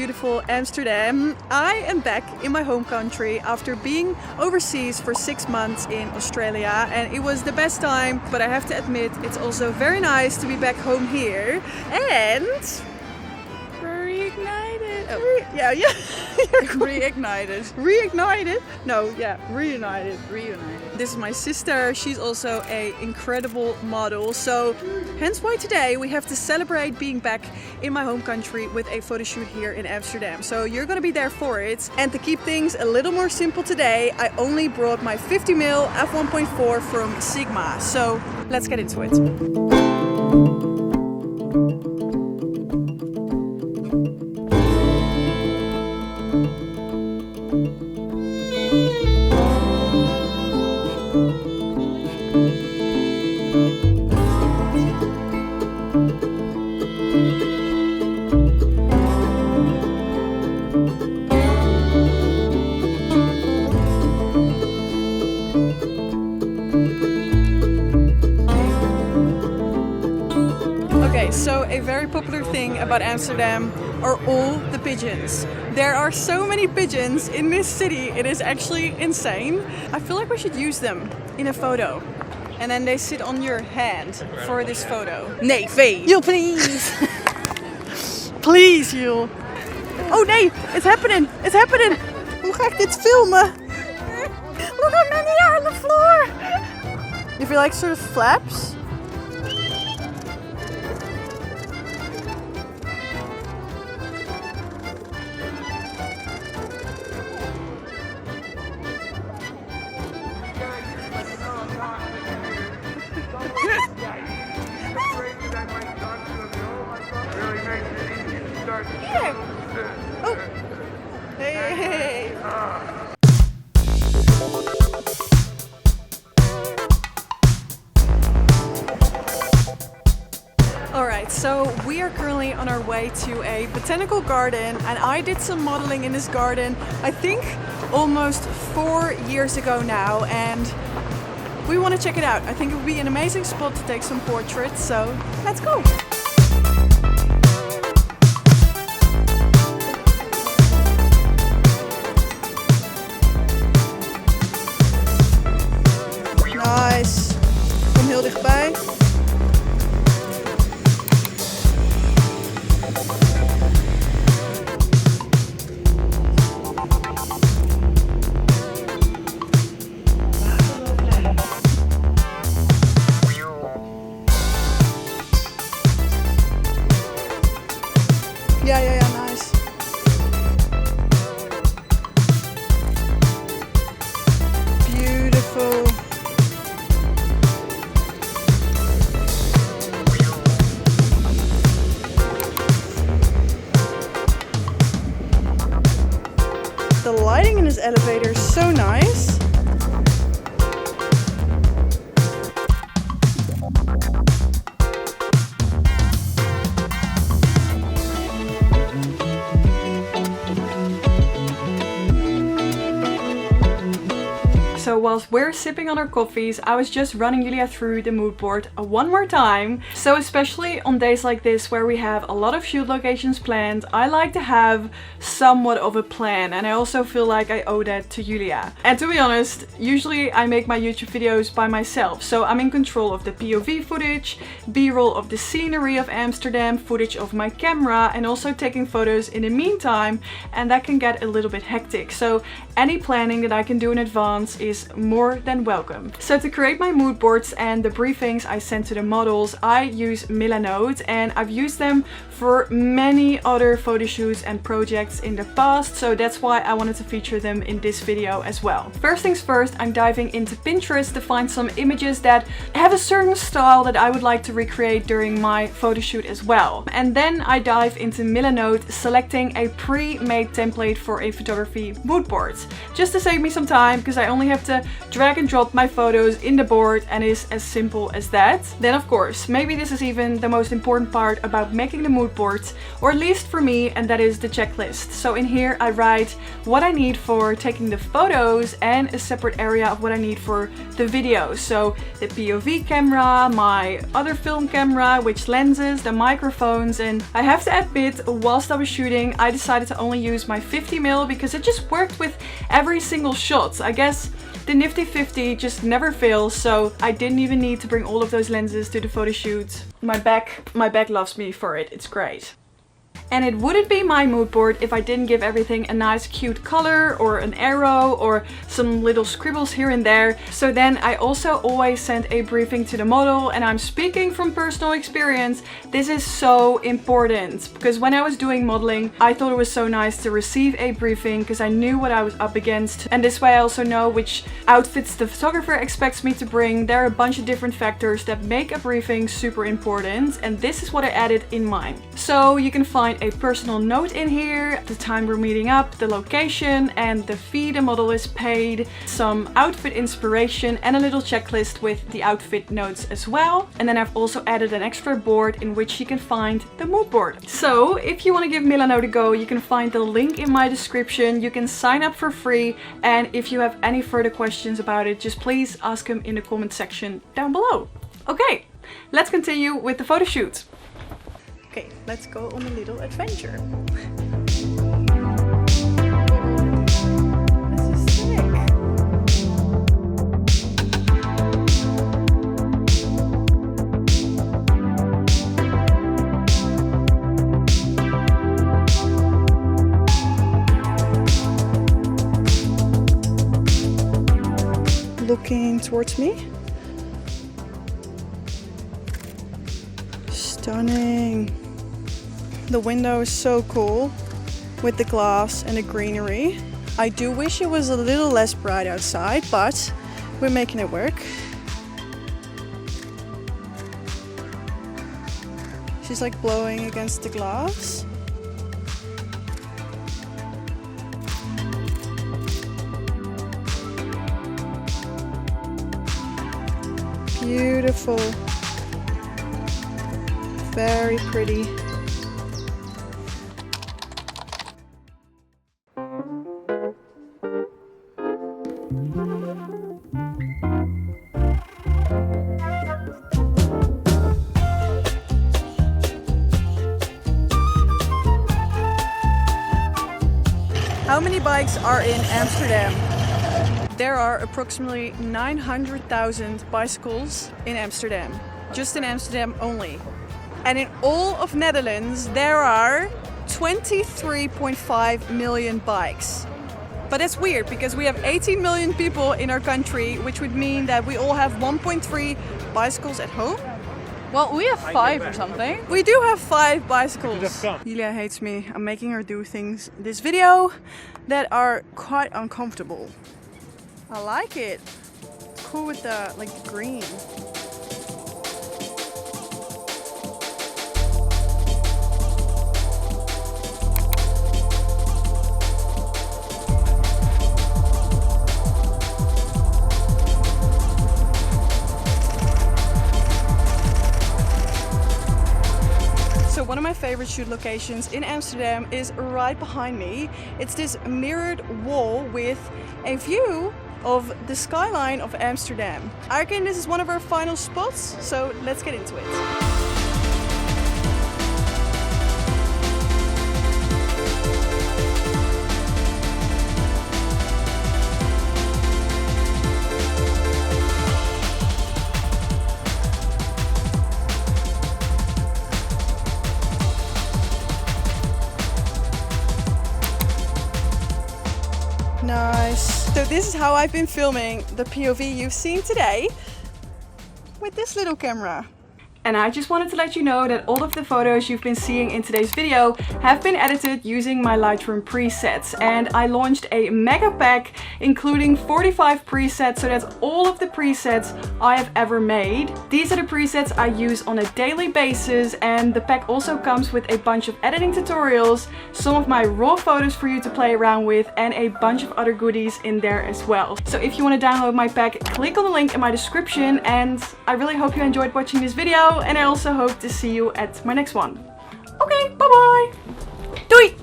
beautiful Amsterdam. I am back in my home country after being overseas for 6 months in Australia, and it was the best time, but I have to admit it's also very nice to be back home here and reignited. Oh, yeah. Reignited. Reignited? No, yeah, reunited. This is my sister. She's also an incredible model. So hence why today we have to celebrate being back in my home country with a photo shoot here in Amsterdam. So you're gonna be there for it. And to keep things a little more simple today, I only brought my 50mm f1.4 from Sigma. So let's get into it. So a very popular thing about Amsterdam are all the pigeons. There are so many pigeons in this city, it is actually insane. I feel like we should use them in a photo. And then they sit on your hand for this photo. Nee, Faye. Jul, please. Please, Jul. Oh nee, it's happening. It's happening. Hoe ga ik dit filmen? Look how many are on the floor. If you like sort of flaps. Yeah. Oh. Hey. Alright, so we are currently on our way to a botanical garden, and I did some modeling in this garden I think almost 4 years ago now, and we want to check it out. I think it would be an amazing spot to take some portraits, so let's go! Nice. Kom heel dichtbij. Ja, nice. Beautiful. The lighting in this elevator is so nice. So whilst we're sipping on our coffees, I was just running Julia through the mood board one more time. So especially on days like this where we have a lot of shoot locations planned, I like to have somewhat of a plan, and I also feel like I owe that to Julia. And to be honest, usually I make my YouTube videos by myself, so I'm in control of the POV footage, B-roll of the scenery of Amsterdam, footage of my camera, and also taking photos in the meantime, and that can get a little bit hectic. So any planning that I can do in advance is more than welcome. So to create my mood boards and the briefings I send to the models, I use Milanote, and I've used them for many other photo shoots and projects in the past, so that's why I wanted to feature them in this video as well. First things first, I'm diving into Pinterest to find some images that have a certain style that I would like to recreate during my photo shoot as well. And then I dive into Milanote, selecting a pre-made template for a photography mood board, just to save me some time, because I only have to drag and drop my photos in the board, and it's as simple as that. Then of course, maybe this is even the most important part about making the mood board, or at least for me, and that is the checklist. So in here I write what I need for taking the photos and a separate area of what I need for the video. So the POV camera, my other film camera, which lenses, the microphones, and I have to admit, whilst I was shooting, I decided to only use my 50mm because it just worked with every single shot. I guess the nifty 50 just never fails, so I didn't even need to bring all of those lenses to the photo shoot. My back loves me for it. It's great. And it wouldn't be my mood board if I didn't give everything a nice cute color or an arrow or some little scribbles here and there. So then I also always send a briefing to the model, and I'm speaking from personal experience. This is so important because when I was doing modeling, I thought it was so nice to receive a briefing because I knew what I was up against. And this way I also know which outfits the photographer expects me to bring. There are a bunch of different factors that make a briefing super important, and this is what I added in mine. So you can find a personal note in here, the time we're meeting up, the location, and the fee the model is paid, some outfit inspiration, and a little checklist with the outfit notes as well. And then I've also added an extra board in which you can find the mood board. So if you want to give Milano a go, you can find the link in my description. You can sign up for free, and if you have any further questions about it, just please ask them in the comment section down below. Okay, let's continue with the photo shoot. Okay, let's go on a little adventure. This is sick. Looking towards me. Stunning. The window is so cool with the glass and the greenery. I do wish it was a little less bright outside, but we're making it work. She's like blowing against the glass. Beautiful. Very pretty. How many bikes are in Amsterdam? There are approximately 900,000 bicycles in Amsterdam. Just in Amsterdam only. And in all of Netherlands, there are 23.5 million bikes. But that's weird because we have 18 million people in our country, which would mean that we all have 1.3 bicycles at home. Well, we have 5 or something. We do have 5 bicycles. Julia hates me. I'm making her do things in this video that are quite uncomfortable. I like it. It's cool with the the green. One of my favorite shoot locations in Amsterdam is right behind me. It's this mirrored wall with a view of the skyline of Amsterdam. I reckon this is one of our final spots, so let's get into it. Nice. So this is how I've been filming the POV you've seen today with this little camera. And I just wanted to let you know that all of the photos you've been seeing in today's video have been edited using my Lightroom presets. And I launched a mega pack including 45 presets, so that's all of the presets I have ever made. These are the presets I use on a daily basis, and the pack also comes with a bunch of editing tutorials, some of my raw photos for you to play around with, and a bunch of other goodies in there as well. So if you want to download my pack, click on the link in my description, and I really hope you enjoyed watching this video, and I also hope to see you at my next one. Okay, bye bye! Doei!